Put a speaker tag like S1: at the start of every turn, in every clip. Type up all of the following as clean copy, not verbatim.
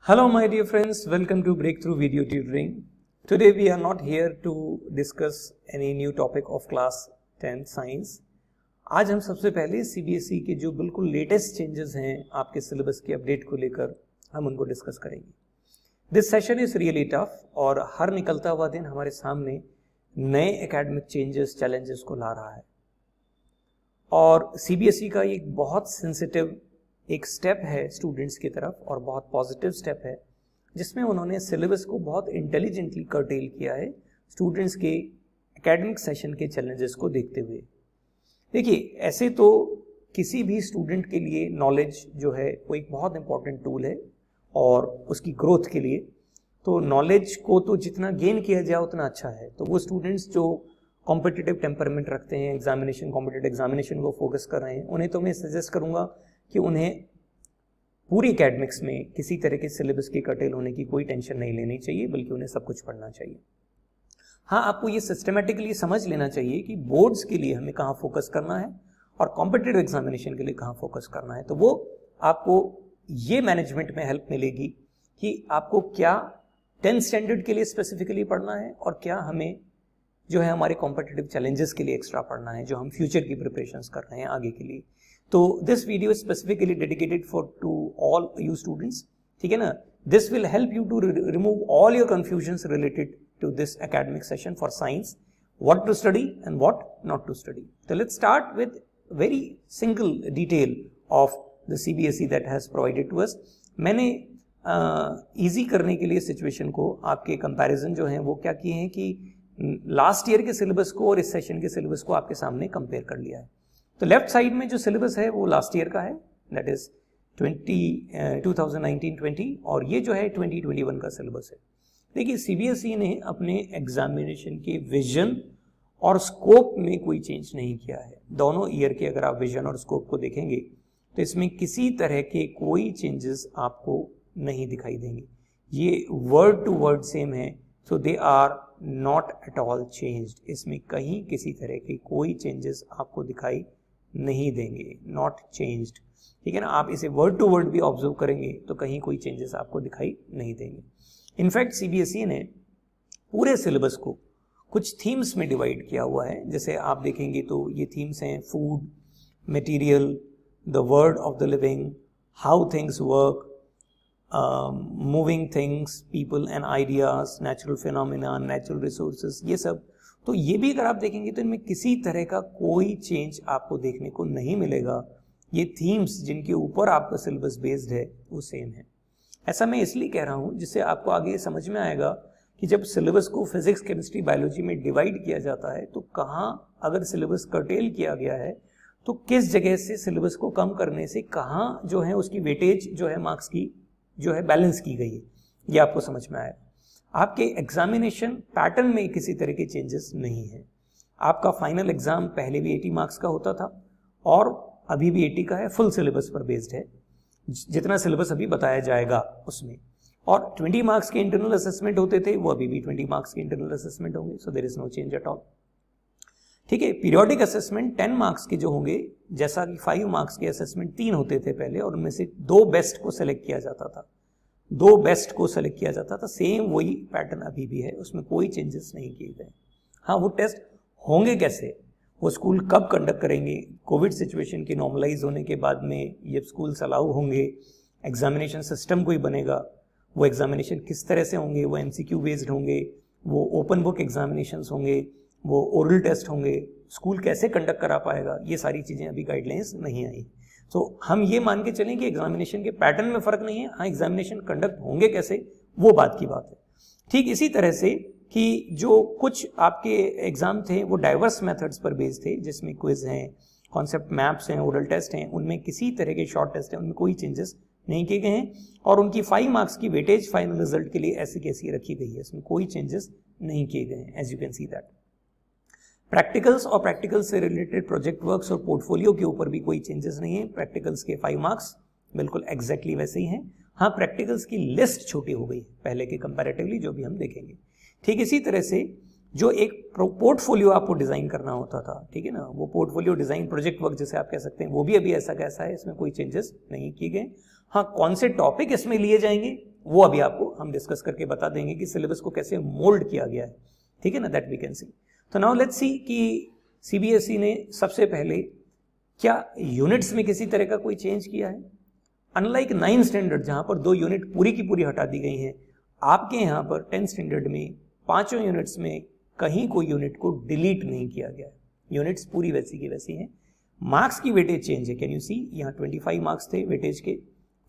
S1: Hello my dear friends, welcome to Breakthrough Video Tutoring. Today we are not here to discuss any new topic of class 10 science. आज हम सबसे पहले CBSE के जो बिल्कुल latest changes हैं आपके सिलेबस के अपडेट को लेकर हम उनको डिस्कस करेंगे. This session is really tough और हर निकलता हुआ दिन हमारे सामने नए एकेडमिक चेंजेस चैलेंजेस को ला रहा है और CBSE का एक बहुत सेंसिटिव एक स्टेप है स्टूडेंट्स की तरफ और बहुत पॉजिटिव स्टेप है जिसमें उन्होंने सिलेबस को बहुत इंटेलिजेंटली कर्टेल किया है स्टूडेंट्स के एकेडमिक सेशन के चैलेंजेस को देखते हुए. देखिए, ऐसे तो किसी भी स्टूडेंट के लिए नॉलेज जो है वो एक बहुत इंपॉर्टेंट टूल है और उसकी ग्रोथ के लिए तो नॉलेज को तो जितना गेन किया जाए उतना अच्छा है. तो वो स्टूडेंट्स जो कॉम्पिटिटिव टेम्परामेंट रखते हैं, कॉम्पिटिटिव एग्जामिनेशन को फोकस कर रहे हैं, उन्हें तो मैं सजेस्ट करूंगा कि उन्हें पूरी एकेडमिक्स में किसी तरह के सिलेबस के कर्टेल होने की कोई टेंशन नहीं लेनी चाहिए, बल्कि उन्हें सब कुछ पढ़ना चाहिए. हाँ, आपको ये सिस्टमेटिकली समझ लेना चाहिए कि बोर्ड्स के लिए हमें कहाँ फोकस करना है और कॉम्पिटिटिव एग्जामिनेशन के लिए कहाँ फोकस करना है. तो वो आपको ये मैनेजमेंट में हेल्प मिलेगी कि आपको क्या 10th स्टैंडर्ड के लिए स्पेसिफिकली पढ़ना है और क्या हमें जो है हमारे कॉम्पिटिटिव चैलेंजेस के लिए एक्स्ट्रा पढ़ना है जो हम फ्यूचर की प्रिपरेशंस कर रहे हैं आगे के लिए. तो this video is specifically dedicated for to all you students. ठीक है ना. This will help you to remove all your confusions related to this academic session for science, what to study and what not to study. तो let's start with very single detail of the CBSE that has provided to us. मैंने easy करने के लिए situation को आपके comparison जो है वो क्या किए हैं कि लास्ट ईयर के सिलेबस को और इस सेशन के सिलेबस को आपके सामने कंपेयर कर लिया है. तो लेफ्ट साइड में जो सिलेबस है वो लास्ट ईयर का है, दैट इज 2019-20 और ये जो है 2021 का सिलेबस है. देखिए, CBSE ने अपने एग्जामिनेशन के विजन और स्कोप में कोई चेंज नहीं किया है. दोनों ईयर के अगर आप विजन और स्कोप को देखेंगे तो इसमें किसी तरह के कोई चेंजेस आपको नहीं दिखाई देंगे. ये वर्ड टू वर्ड सेम है. So they are not at all changed. इसमें कहीं किसी तरह के कोई चेंजेस आपको दिखाई नहीं देंगे. Not changed. ठीक है ना. आप इसे वर्ड टू वर्ड भी ऑब्जर्व करेंगे तो कहीं कोई चेंजेस आपको दिखाई नहीं देंगे. इनफैक्ट CBSE ने पूरे सिलेबस को कुछ थीम्स में डिवाइड किया हुआ है. जैसे आप देखेंगे तो ये थीम्स हैं food, material, the word of the living, how things work, moving things, people and ideas, natural phenomena, natural resources, ये सब. तो ये भी अगर आप देखेंगे तो इनमें किसी तरह का कोई चेंज आपको देखने को नहीं मिलेगा. ये थीम्स जिनके ऊपर आपका सिलेबस बेस्ड है वो सेम है. ऐसा मैं इसलिए कह रहा हूँ जिससे आपको आगे समझ में आएगा कि जब सिलेबस को फिजिक्स, केमिस्ट्री, बायोलॉजी में डिवाइड किया जाता है तो कहाँ अगर सिलेबस कर्टेल किया गया है तो किस जगह से सिलेबस को कम करने से कहाँ जो है उसकी वेटेज जो है मार्क्स की जो है बैलेंस की गई है, ये आपको समझ में आएगा. आपके एग्जामिनेशन पैटर्न में किसी तरह के चेंजेस नहीं है. आपका फाइनल एग्जाम पहले भी 80 मार्क्स का होता था और अभी भी 80 का है. फुल सिलेबस पर बेस्ड है, जितना सिलेबस अभी बताया जाएगा उसमें. और 20 मार्क्स के इंटरनल असेसमेंट होते थे, वो अभी भी 20 मार्क्स के इंटरनल असेसमेंट होंगे. So there is no change at all. ठीक है. पीरियोडिक असेसमेंट 10 मार्क्स के जो होंगे, जैसा कि 5 मार्क्स के असेसमेंट 3 होते थे पहले और उनमें से 2 बेस्ट को सेलेक्ट किया जाता था. 2 बेस्ट को सेलेक्ट किया जाता था. सेम वही पैटर्न अभी भी है, उसमें कोई चेंजेस नहीं किए गए. हाँ, वो टेस्ट होंगे कैसे, वो स्कूल कब कंडक्ट करेंगे, कोविड सिचुएशन के नॉर्मलाइज होने के बाद में ये स्कूल्स अलाउ होंगे, एग्जामिनेशन सिस्टम कोई बनेगा, वो एग्जामिनेशन किस तरह से होंगे, वो MCQ बेस्ड होंगे, वो ओपन बुक एग्जामिनेशन होंगे, वो ओरल टेस्ट होंगे, स्कूल कैसे कंडक्ट करा पाएगा, ये सारी चीज़ें अभी गाइडलाइंस नहीं आई. तो हम ये मान के चलें कि एग्जामिनेशन के पैटर्न में फर्क नहीं है. हाँ, एग्जामिनेशन कंडक्ट होंगे कैसे वो बात की बात है. ठीक इसी तरह से कि जो कुछ आपके एग्जाम थे वो डाइवर्स मेथड्स पर बेस्ड थे, जिसमें क्विज हैं, कॉन्सेप्ट मैप्स हैं, ओरल टेस्ट हैं, उनमें किसी तरह के शॉर्ट टेस्ट हैं, उनमें कोई चेंजेस नहीं किए गए हैं. और उनकी 5 मार्क्स की वेटेज फाइनल रिजल्ट के लिए ऐसी कैसी रखी गई है, इसमें कोई चेंजेस नहीं किए गए हैं. As you can see that. Practicals और प्रैक्टिकल्स से रिलेटेड प्रोजेक्ट वर्क्स और पोर्टफोलियो के ऊपर भी कोई चेंजेस नहीं है. प्रैक्टिकल्स के 5 मार्क्स बिल्कुल एग्जैक्टली वैसे ही हैं. हाँ, प्रैक्टिकल्स की लिस्ट छोटी हो गई पहले के कंपैरेटिवली, जो भी हम देखेंगे. ठीक इसी तरह से जो एक पोर्टफोलियो आपको डिजाइन करना होता था, ठीक है ना, वो पोर्टफोलियो डिजाइन प्रोजेक्ट वर्क जैसे आप कह सकते हैं, वो भी अभी ऐसा कैसा है, इसमें कोई चेंजेस नहीं किए गए. हाँ, कौन से टॉपिक इसमें लिए जाएंगे वो अभी आपको हम डिस्कस करके बता देंगे कि सिलेबस को कैसे मोल्ड किया गया है, ठीक है ना, दैट वी कैन सी। तो नाउ लेट्स सी कि सीबीएसई ने सबसे पहले क्या यूनिट्स में किसी तरह का कोई चेंज किया है। अनलाइक 9th स्टैंडर्ड जहां पर 2 यूनिट पूरी की पूरी हटा दी गई हैं, आपके यहाँ पर 10th स्टैंडर्ड में 5 यूनिट्स में कहीं कोई यूनिट को डिलीट नहीं किया गया है, यूनिट्स पूरी वैसी की वैसी हैं। मार्क्स की वेटेज चेंज है, कैन यू सी, यहाँ 25 मार्क्स थे वेटेज के,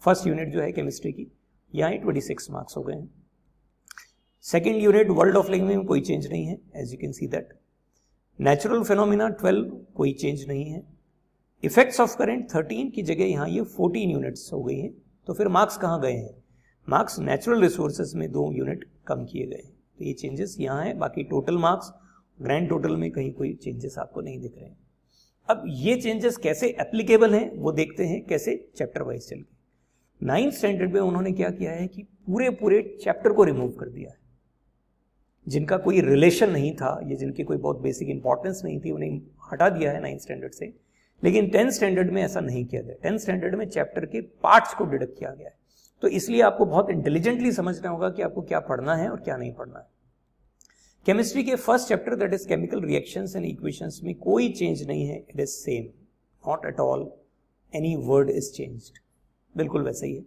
S1: फर्स्ट यूनिट जो है केमिस्ट्री की, यहाँ 26 मार्क्स हो गए हैं। Second unit world of language में कोई चेंज नहीं है, as you can see that. Natural phenomena 12 कोई चेंज नहीं है। इफेक्ट्स ऑफ करंट 13 की जगह यहाँ ये 14 यूनिट्स हो गई हैं। तो फिर मार्क्स कहाँ गए हैं, मार्क्स नेचुरल रिसोर्सेज में 2 यूनिट कम किए गए हैं, तो ये चेंजेस यहाँ है। बाकी टोटल मार्क्स ग्रैंड टोटल में कहीं कोई चेंजेस आपको नहीं दिख रहे हैं। अब ये चेंजेस कैसे एप्लीकेबल हैं वो देखते हैं, कैसे चैप्टर वाइज चल के। 9th स्टैंडर्ड में उन्होंने क्या किया है कि पूरे चैप्टर को रिमूव कर दिया है, जिनका कोई रिलेशन नहीं था, ये जिनकी कोई बहुत बेसिक इंपॉर्टेंस नहीं थी, उन्हें हटा दिया है 9th स्टैंडर्ड से। लेकिन 10th स्टैंडर्ड में ऐसा नहीं किया गया, 10th स्टैंडर्ड में चैप्टर के पार्ट्स को डिडक्ट किया गया है। तो इसलिए आपको बहुत इंटेलिजेंटली समझना होगा कि आपको क्या पढ़ना है और क्या नहीं पढ़ना है। केमिस्ट्री के first chapter that is chemical reactions and equations में कोई चेंज नहीं है, it is same, not at all any word is changed, बिल्कुल वैसे ही है।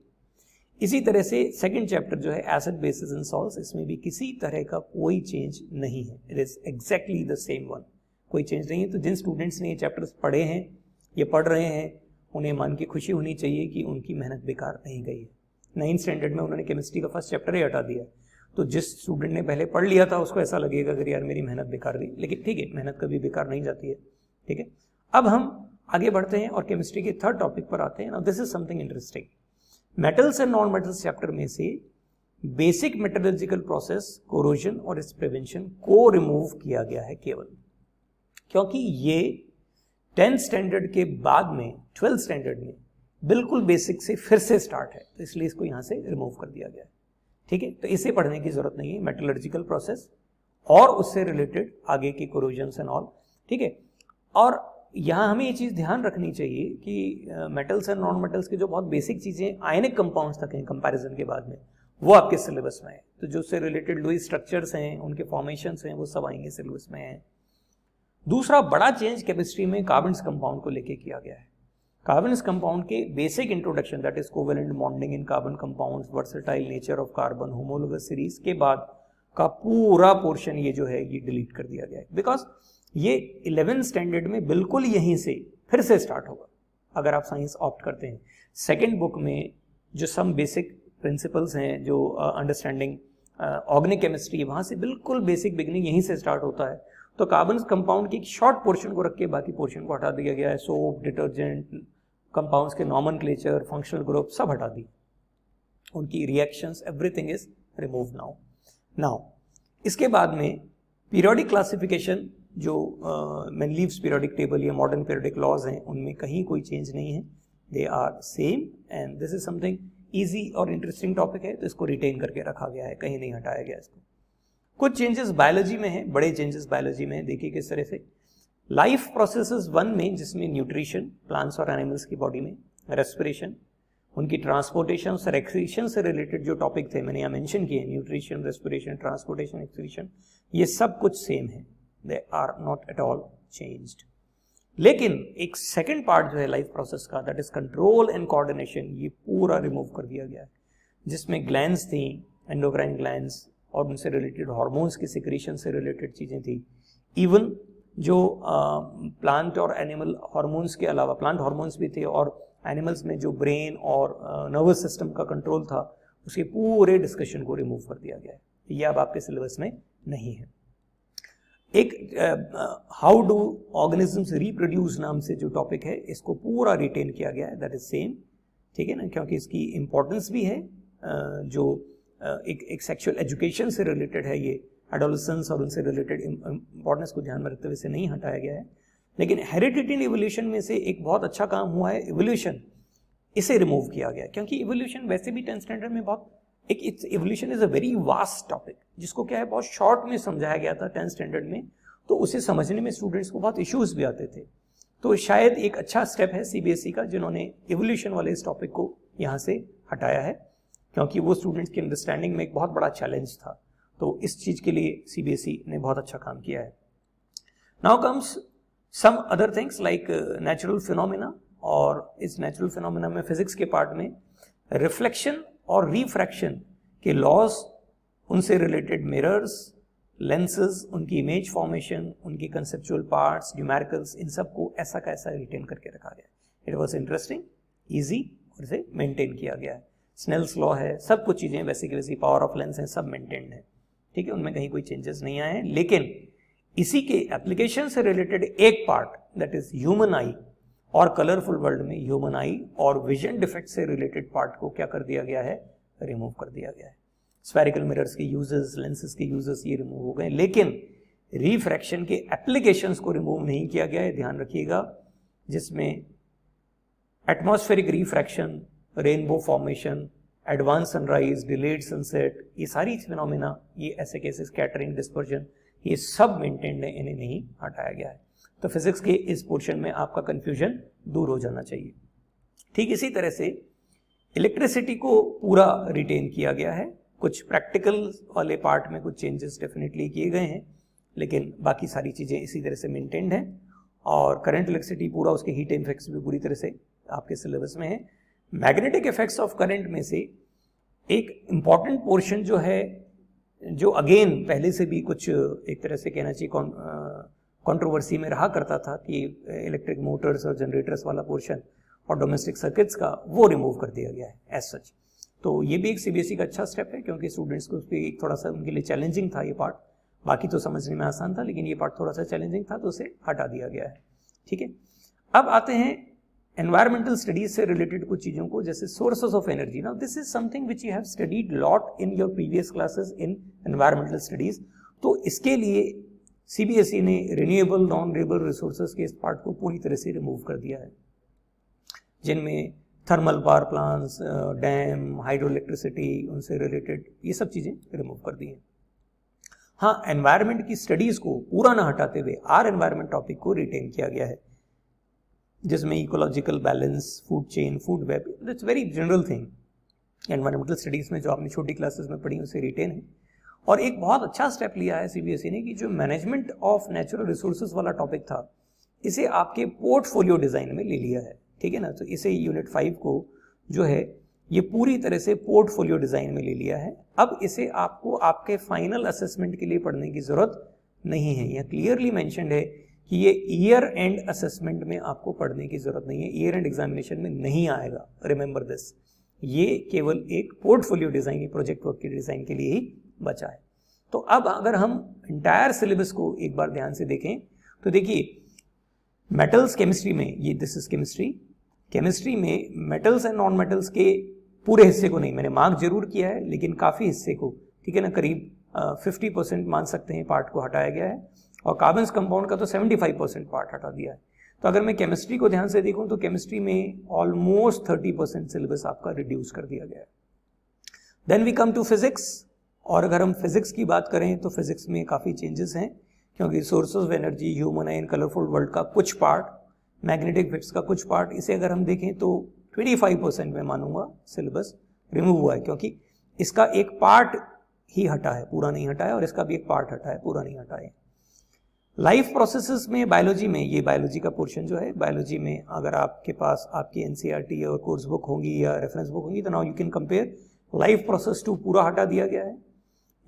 S1: इसी तरह से सेकंड चैप्टर जो है एसिड बेसिस एंड सॉल्ट्स, इसमें भी किसी तरह का कोई चेंज नहीं है, it is exactly the same one, कोई चेंज नहीं है। तो जिन स्टूडेंट्स ने ये चैप्टर्स पढ़े हैं, ये पढ़ रहे हैं, उन्हें मान के खुशी होनी चाहिए कि उनकी मेहनत बेकार नहीं गई है। 9th स्टैंडर्ड में उन्होंने केमिस्ट्री का फर्स्ट चैप्टर ही हटा दिया, तो जिस स्टूडेंट ने पहले पढ़ लिया था उसको ऐसा लगेगा कि यार मेरी मेहनत बेकार गई, लेकिन ठीक है, मेहनत कभी बेकार नहीं जाती है, ठीक है। अब हम आगे बढ़ते हैं और केमिस्ट्री के थर्ड टॉपिक पर आते हैं। Now this is something interesting. Metals and non metals chapter में से बेसिक मेटलर्जिकल प्रोसेस, कोरोजन और इट्स प्रिवेंशन को रिमूव किया गया है केवल, क्योंकि ये 10th स्टैंडर्ड के बाद में 12th स्टैंडर्ड में बिल्कुल बेसिक से फिर से स्टार्ट है, तो इसलिए इसको यहां से रिमूव कर दिया गया है, ठीक है। तो इसे पढ़ने की जरूरत नहीं है, मेटलर्जिकल प्रोसेस और उससे रिलेटेड आगे की कोरोजन एंड ऑल, ठीक है। और यहाँ हमें ये चीज़ ध्यान रखनी चाहिए कि मेटल्स एंड नॉन मेटल्स की जो बहुत बेसिक चीज़ें आयनिक कंपाउंड्स तक हैं कंपैरिजन के बाद में, वो आपके सिलेबस में है। तो जो उससे रिलेटेड लुईस स्ट्रक्चर्स हैं, उनके फॉर्मेशंस हैं, वो सब आएंगे सिलेबस में है। दूसरा बड़ा चेंज केमिस्ट्री में कार्बन्स कंपाउंड को लेके किया गया है। कार्बन्स कंपाउंड के basic introduction, that is covalent bonding in carbon compounds, versatile nature of carbon, homologous series के बाद का पूरा पोर्शन ये जो है ये डिलीट कर दिया गया है, बिकॉज ये 11th स्टैंडर्ड में बिल्कुल यहीं से फिर से स्टार्ट होगा अगर आप साइंस ऑप्ट करते हैं। सेकेंड बुक में जो सम बेसिक प्रिंसिपल्स हैं, जो अंडरस्टैंडिंग ऑर्गेनिक केमिस्ट्री, वहां से बिल्कुल बेसिक बिगिनिंग यहीं से स्टार्ट होता है। तो कार्बन कंपाउंड की एक शॉर्ट पोर्शन को रख के बाकी पोर्शन को हटा दिया गया है। सोप, डिटर्जेंट, कंपाउंड्स के नॉमेनक्लेचर, फंक्शनल ग्रुप सब हटा दी, उनकी reactions, everything is remove now इसके बाद में पीरियोडिक क्लासिफिकेशन, जो मेनलीव्स पीरियोडिक टेबल या मॉडर्न पीरियोडिक लॉज हैं, उनमें कहीं कोई चेंज नहीं है, they are same. And this is something easy और इंटरेस्टिंग टॉपिक है, तो इसको रिटेन करके रखा गया है, कहीं नहीं हटाया गया इसको। कुछ चेंजेस बायोलॉजी में है, बड़े चेंजेस बायोलॉजी में है, देखिए किस तरह से। लाइफ प्रोसेसेस 1 में, जिसमें न्यूट्रिशन, प्लांट्स और एनिमल्स की बॉडी में, रेस्पिरेशन, उनकी ट्रांसपोर्टेशन और एक्सक्रीशन से रिलेटेड जो टॉपिक थे मैंने यहाँ मेंशन किए, न्यूट्रिशन, रेस्पिरेशन, ट्रांसपोर्टेशन, एक्सक्रीशन, ये सब कुछ सेम है, they are not at all changed. लेकिन एक सेकेंड पार्ट जो है लाइफ प्रोसेस का, that is control and coordination, ये पूरा रिमूव कर दिया गया है, जिसमें ग्लैंड्स थी, एंडोक्राइन ग्लैंड्स और उनसे रिलेटेड हार्मोन्स की सिक्रीशन से रिलेटेड चीज़ें थी। इवन जो प्लांट और एनिमल हार्मोन्स के अलावा प्लांट हार्मोन्स भी थे, और एनिमल्स में जो ब्रेन और नर्वस सिस्टम का कंट्रोल था, उसके पूरे डिस्कशन को रिमूव कर दिया गया है। ये अब आपके सिलेबस में नहीं है। एक हाउ डू ऑर्गेनिजम्स रिप्रोड्यूस नाम से जो टॉपिक है, इसको पूरा रिटेन किया गया है, दैट इज सेम, ठीक है ना, क्योंकि इसकी इंपॉर्टेंस भी है, जो एक सेक्सुअल एजुकेशन से रिलेटेड है, ये एडोलेसेंस और उनसे रिलेटेड इंपॉर्टेंस को ध्यान में रखते हुए इसे नहीं हटाया गया है। लेकिन हेरिडिटी एंड इवोल्यूशन में से एक बहुत अच्छा काम हुआ है इवोल्यूशन, इसे रिमूव किया गया, क्योंकि इवोल्यूशन वैसे भी 10th स्टैंडर्ड में बहुत evolution is a very vast topic, जिसको क्या है बहुत शॉर्ट में समझाया गया था 10th स्टैंडर्ड में, तो उसे समझने में स्टूडेंट्स को बहुत इश्यूज भी आते थे। तो शायद एक अच्छा स्टेप है सीबीएसई का, जिन्होंने इवोल्यूशन वाले इस टॉपिक को यहाँ से हटाया है। क्योंकि वो स्टूडेंट्स की अंडरस्टैंडिंग में एक बहुत बड़ा चैलेंज था। तो इस चीज के लिए सीबीएसई ने बहुत अच्छा काम किया है। Now comes some other things like natural phenomena, और इस नेचुरल फिनोमिना में फिजिक्स के पार्ट में रिफ्लेक्शन और रिफ्रैक्शन के लॉज, उनसे रिलेटेड मिरर्स, लेंसेज, उनकी इमेज फॉर्मेशन, उनकी कंसेप्चुअल पार्ट्स, न्यूमेरिकल्स, इन सब को ऐसा का ऐसा रिटेन करके रखा गया। इट वाज इंटरेस्टिंग, इजी, और इसे मेंटेन किया गया है। स्नेल्स लॉ है, सब कुछ चीजें वैसे की वैसी, पावर ऑफ लेंस है, सब मेंटेन्ड है, ठीक है, उनमें कहीं कोई चेंजेस नहीं आए हैं। लेकिन इसी के एप्लीकेशन से रिलेटेड एक पार्ट, दैट इज ह्यूमन आई, और कलरफुल वर्ल्ड में ह्यूमन आई और विजन डिफेक्ट से रिलेटेड पार्ट को क्या कर दिया गया है, रिमूव कर दिया गया है। स्फेरिकल मिरर्स के यूजेस, लेंसेज के यूजेस ये रिमूव हो गए, लेकिन रिफ्रैक्शन के एप्लीकेशंस को रिमूव नहीं किया गया है, ध्यान रखिएगा, जिसमें atmospheric refraction, rainbow formation, advance sunrise, delayed sunset, ये सारी फिनोमेना, ये ऐसे केसेस, स्कैटरिंग, डिस्पर्जन, ये सब मेंटेन्ड है, इन्हें नहीं हटाया गया है। तो फिजिक्स के इस पोर्शन में आपका कंफ्यूजन दूर हो जाना चाहिए। ठीक इसी तरह से इलेक्ट्रिसिटी को पूरा रिटेन किया गया है। कुछ प्रैक्टिकल वाले पार्ट में कुछ चेंजेस डेफिनेटली किए गए हैं, लेकिन बाकी सारी चीजें इसी तरह से मेंटेन्ड हैं। और करंट इलेक्ट्रिसिटी पूरा, उसके हीट इफेक्ट्स भी पूरी तरह से आपके सिलेबस में है। मैग्नेटिक इफेक्ट्स ऑफ करंट में से एक इंपॉर्टेंट पोर्शन जो है, जो अगेन पहले से भी कुछ एक तरह से कहना चाहिए कंट्रोवर्सी में रहा करता था, कि इलेक्ट्रिक मोटर्स और जनरेटर्स वाला पोर्शन और डोमेस्टिक सर्किट्स का, वो रिमूव कर दिया गया है एज सच। तो ये भी एक सीबीएसई का अच्छा स्टेप है, क्योंकि स्टूडेंट्स को उसपे एक थोड़ा सा उनके लिए चैलेंजिंग था ये पार्ट। बाकी तो समझने में आसान था, लेकिन ये पार्ट थोड़ा सा चैलेंजिंग था, तो उसे हटा दिया गया है। ठीक है, अब आते हैं एनवायरमेंटल स्टडीज से रिलेटेड कुछ चीजों को, जैसे sources of energy. Now this is something which you have studied lot in your previous classes in environmental studies. तो इसके लिए सीबीएसई ने रिन्यूएबल, नॉन रिन्यूएबल रिसोर्सेज के इस पार्ट को पूरी तरह से रिमूव कर दिया है, जिनमें thermal power plants, dam, hydro electricity, उनसे रिलेटेड ये सब चीजें रिमूव कर दी हैं। हाँ, एनवायरमेंट की स्टडीज को पूरा ना हटाते हुए आर एनवायरमेंट टॉपिक को रिटेन किया गया है, जिसमें ecological balance, food chain, food web, that's very general thing. Environmental studies में जो आपने छोटी क्लासेस में पढ़ी उसे रिटेन है। और एक बहुत अच्छा स्टेप लिया है सीबीएसई ने, कि जो मैनेजमेंट ऑफ नेचुरल रिसोर्सेज वाला टॉपिक था, इसे आपके पोर्टफोलियो डिजाइन में ले लिया है। ठीक है ना, तो इसे यूनिट 5 को जो है ये पूरी तरह से पोर्टफोलियो डिजाइन में ले लिया है। अब इसे आपको आपके फाइनल असेसमेंट के लिए पढ़ने की जरूरत नहीं है। यह क्लियरली मेंशन्ड है कि ये ईयर एंड असेसमेंट में आपको पढ़ने की जरूरत नहीं है, ईयर एंड एग्जामिनेशन में नहीं आएगा। रिमेंबर दिस, ये केवल एक पोर्टफोलियो डिजाइन, प्रोजेक्ट वर्क के डिजाइन के लिए ही बचा है। तो अब अगर हम इंटायर सिलेबस को एक बार ध्यान से देखें, तो देखिए मेटल्स केमिस्ट्री में, ये दिस इज केमिस्ट्री में मेटल्स एंड नॉन मेटल्स के पूरे हिस्से को नहीं, मैंने मार्क जरूर किया है, लेकिन काफी हिस्से को, ठीक है ना, करीब 50% मान सकते हैं पार्ट को हटाया गया है। और कार्बन कंपाउंड का तो 75% पार्ट हटा दिया है। तो अगर मैं केमिस्ट्री को ध्यान से देखूं, तो केमिस्ट्री में ऑलमोस्ट 30% सिलेबस आपका रिड्यूस कर दिया गया है। Then we come to physics, और अगर हम फिजिक्स की बात करें तो फिजिक्स में काफी चेंजेस हैं, क्योंकि sources of energy, human and colourful world का कुछ पार्ट, मैग्नेटिक इफेक्ट्स का कुछ पार्ट, इसे अगर हम देखें तो 25% में मानूंगा सिलेबस रिमूव हुआ है, क्योंकि इसका एक पार्ट ही हटा है, पूरा नहीं हटा है, और इसका भी एक पार्ट हटा है, पूरा नहीं हटा है। लाइफ प्रोसेसेस में, बायोलॉजी में, ये बायोलॉजी का पोर्शन जो है, बायोलॉजी में अगर आपके पास आपकी एनसीईआरटी और कोर्स बुक होंगी या रेफरेंस बुक होंगी, तो now you can compare. Life process 2 पूरा हटा दिया गया है।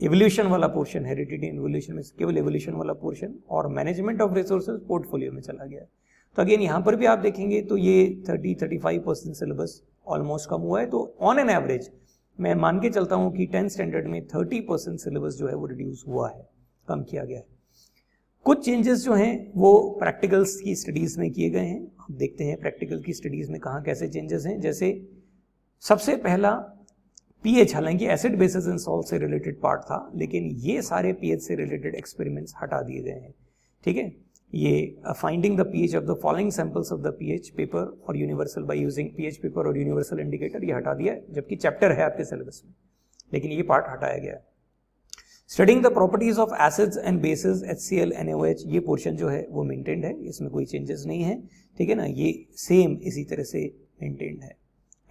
S1: इवोल्यूशन वाला पोर्शन, हेरिडिटी एंड इवोल्यूशन में केवल इवोल्यूशन वाला पोर्शन, और मैनेजमेंट ऑफ रिसोर्सेज पोर्टफोलियो में चला गया है। तो अगेन यहाँ पर भी आप देखेंगे तो ये 30-35% सिलेबस ऑलमोस्ट कम हुआ है। तो ऑन एन एवरेज मैं मान के चलता हूँ कि 10th स्टैंडर्ड में 30% सिलेबस जो है वो रिड्यूस हुआ है, कम किया गया है। कुछ चेंजेस जो हैं वो प्रैक्टिकल्स की स्टडीज में किए गए हैं। अब देखते हैं प्रैक्टिकल की स्टडीज में कहाँ कैसे चेंजेस हैं। जैसे सबसे पहला पीएच, हालांकि एसिड बेसिस एंड सॉल्ट से रिलेटेड पार्ट था, लेकिन ये सारे पीएच से रिलेटेड एक्सपेरिमेंट्स हटा दिए गए हैं। ठीक है, ये finding the pH of the following samples of the pH paper और universal by using pH paper और यूनिवर्सल इंडिकेटर, ये हटा दिया है, जबकि चैप्टर है आपके सिलेबस में, लेकिन ये पार्ट हटाया गया है। Studying the properties of acids and bases, HCl, NaOH, ये पोर्शन जो है वो मेंटेन्ड है, इसमें कोई चेंजेस नहीं है। ठीक है ना, ये सेम इसी तरह से मेंटेन्ड है।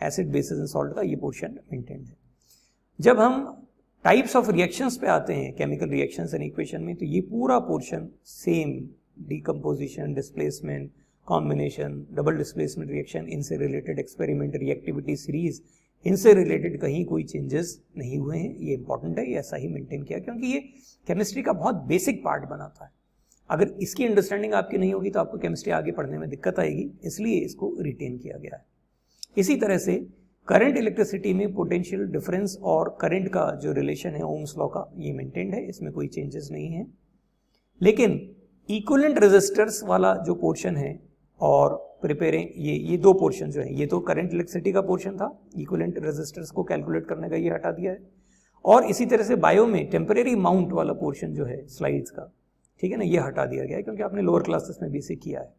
S1: एसिड बेसिस एंड सॉल्ट का ये पोर्शन मेंटेन्ड है। जब हम टाइप्स ऑफ रिएक्शंस पे आते हैं केमिकल रिएक्शंस एंड इक्वेशन में, तो ये पूरा portion same, decomposition, displacement, combination, double displacement reaction, इनसे रिलेटेड एक्सपेरिमेंट, रिएक्टिविटी सीरीज, इनसे रिलेटेड कहीं कोई चेंजेस नहीं हुए हैं। ये इंपॉर्टेंट है, ये ऐसा ही मेंटेन किया, क्योंकि ये केमिस्ट्री का बहुत बेसिक पार्ट बनाता है। अगर इसकी अंडरस्टैंडिंग आपकी नहीं होगी तो आपको केमिस्ट्री आगे पढ़ने में दिक्कत आएगी, इसलिए इसको रिटेन किया गया है। इसी तरह से करंट इलेक्ट्रिसिटी में पोटेंशियल डिफरेंस और करंट का जो रिलेशन है ओम्स लॉ का, ये मेंटेन्ड है, इसमें कोई चेंजेस नहीं है। लेकिन इक्विवेलेंट रेजिस्टर्स वाला जो पोर्शन है और प्रिपेयरिंग, ये दो पोर्शन जो है, ये तो करंट इलेक्ट्रिसिटी का पोर्शन था, इक्विवेलेंट रेजिस्टर्स को कैलकुलेट करने का ये हटा दिया है। और इसी तरह से बायो में टेम्परेरी माउंट वाला पोर्शन जो है स्लाइड्स का, ठीक है ना, ये हटा दिया गया है, क्योंकि आपने लोअर क्लासेस में भी इसे किया है।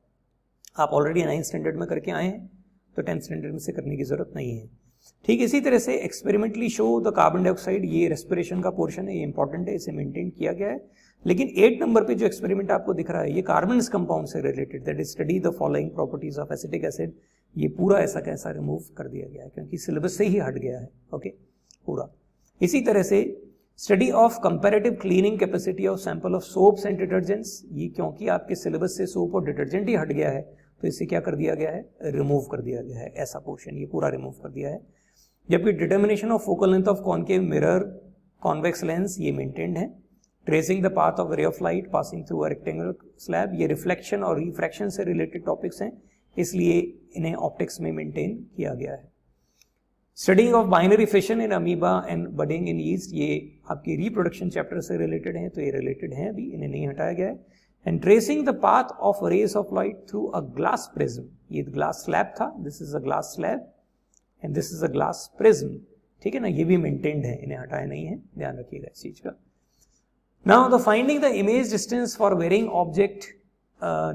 S1: आप ऑलरेडी 9th स्टैंडर्ड में करके आए हैं, तो 10th स्टैंडर्ड में से करने की जरूरत नहीं है। ठीक, इसी तरह से experimentally show the carbon dioxide, ये रेस्पिरेशन का पोर्शन है, ये इंपॉर्टेंट है, इसे मेंटेन किया गया है। लेकिन 8 नंबर पे जो एक्सपेरिमेंट आपको दिख रहा है, ये कार्बन कंपाउंड से related, that is study the following properties of acetic acid, ये पूरा ऐसा कैसा रिमूव कर दिया गया है, क्योंकि सिलेबस से ही हट गया है। ओके, पूरा। इसी तरह से study of comparative cleaning capacity of sample of soaps and detergents, ये क्योंकि आपके सिलेबस से सोप और डिटर्जेंट ही हट गया है, तो इसे क्या कर दिया गया है, रिमूव कर दिया गया है, ऐसा पोर्शन ये पूरा रिमूव कर दिया है। जबकि determination of focal length of concave mirror convex lens, ये मेंटेन्ड है। Tracing the path of ray of light passing through a rectangular slab, ये रिफ्लेक्शन और रिफ्रैक्शन से रिलेटेड टॉपिक्स हैं, इसलिए इन्हें ऑप्टिक्स में मेंटेन किया गया है। Studying of binary fission in amoeba and budding in yeast, ये आपकी रिप्रोडक्शन चैप्टर से रिलेटेड हैं, तो ये रिलेटेड हैं, अभी इन्हें नहीं हटाया गया है। And tracing the path of rays of light through a glass prism, ये ग्लास स्लैब था, this is a glass slab and this is a glass prism, ठीक है ना, ये भी मेंटेन्ड है, इन्हें हटाया नहीं है, ध्यान रखिएगा इस चीज का। Now the finding the image distance for varying object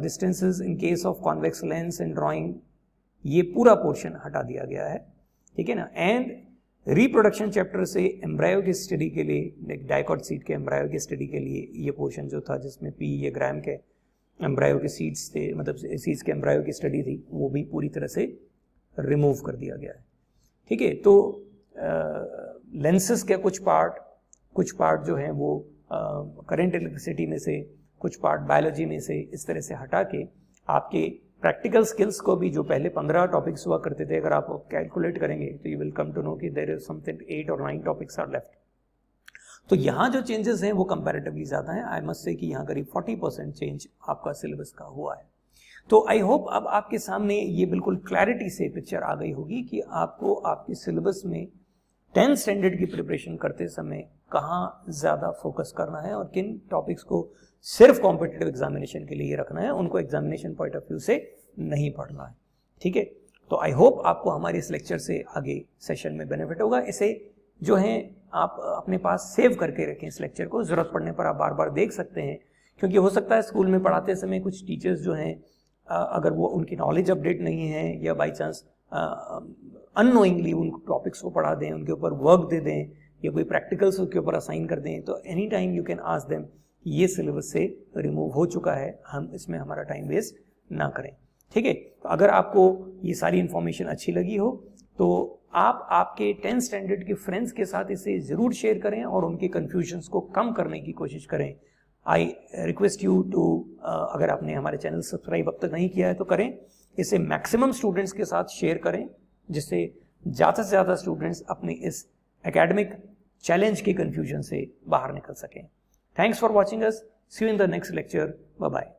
S1: distances in case of convex lens and drawing, ये पूरा पोर्शन हटा दिया गया है, ठीक है ना। एंड रिप्रोडक्शन चैप्टर से एम्ब्रायो की स्टडी के लिए, डाइकॉट सीड के एम्ब्रायो की स्टडी के लिए ये पोर्शन जो था, जिसमें पी या ग्राम के एम्ब्रायो के सीड्स थे, मतलब सीड्स के एम्ब्रायो की स्टडी थी, वो भी पूरी तरह से रिमूव कर दिया गया है, ठीक है। तो लेंसेस के कुछ पार्ट जो हैं वो करंट इलेक्ट्रिसिटी में से, कुछ पार्ट बायोलॉजी में से, इस तरह से हटा के आपके प्रैक्टिकल स्किल्स को भी, जो पहले 15 टॉपिक्स हुआ करते थे, अगर आप कैलकुलेट करेंगे तो you will come to know कि देयर इज समथिंग 8 और 9 टॉपिक्स आर लेफ्ट। तो यहाँ जो चेंजेस हैं वो कंपैरेटिवली ज़्यादा हैं। आई मस्ट से कि यहाँ करीब 40% चेंज आपका सिलेबस का हुआ है। तो आई होप अब आपके सामने ये बिल्कुल क्लैरिटी से पिक्चर आ गई होगी कि आपको आपके सिलेबस में 10th स्टैंडर्ड की प्रिपरेशन करते समय कहाँ ज़्यादा फोकस करना है और किन टॉपिक्स को सिर्फ कॉम्पिटिटिव एग्जामिनेशन के लिए रखना है, उनको एग्जामिनेशन पॉइंट ऑफ व्यू से नहीं पढ़ना है, ठीक है। तो आई होप आपको हमारे इस लेक्चर से आगे सेशन में बेनिफिट होगा। इसे जो है आप अपने पास सेव करके रखें, इस लेक्चर को ज़रूरत पड़ने पर आप बार बार देख सकते हैं, क्योंकि हो सकता है स्कूल में पढ़ाते समय कुछ टीचर्स जो हैं अगर वो उनकी नॉलेज अपडेट नहीं है या बाई चांस अननोइंगली उन टॉपिक्स को पढ़ा दें, उनके ऊपर वर्क दे दें या कोई प्रैक्टिकल्स उसके ऊपर असाइन कर दें, तो any time you can ask them ये सिलेबस से रिमूव हो चुका है, हम इसमें हमारा टाइम वेस्ट ना करें, ठीक है। तो अगर आपको ये सारी इन्फॉर्मेशन अच्छी लगी हो तो आप आपके 10th स्टैंडर्ड के फ्रेंड्स के साथ इसे ज़रूर शेयर करें और उनके कन्फ्यूजन्स को कम करने की कोशिश करें। आई रिक्वेस्ट यू टू, अगर आपने हमारे चैनल सब्सक्राइब अब तक नहीं किया है तो करें, इसे मैक्सिमम स्टूडेंट्स के साथ शेयर करें, जिससे ज़्यादा से ज़्यादा स्टूडेंट्स अपने इस एकेडमिक चैलेंज के कन्फ्यूजन से बाहर निकल सकें। Thanks for watching us. See you in the next lecture. Bye-bye.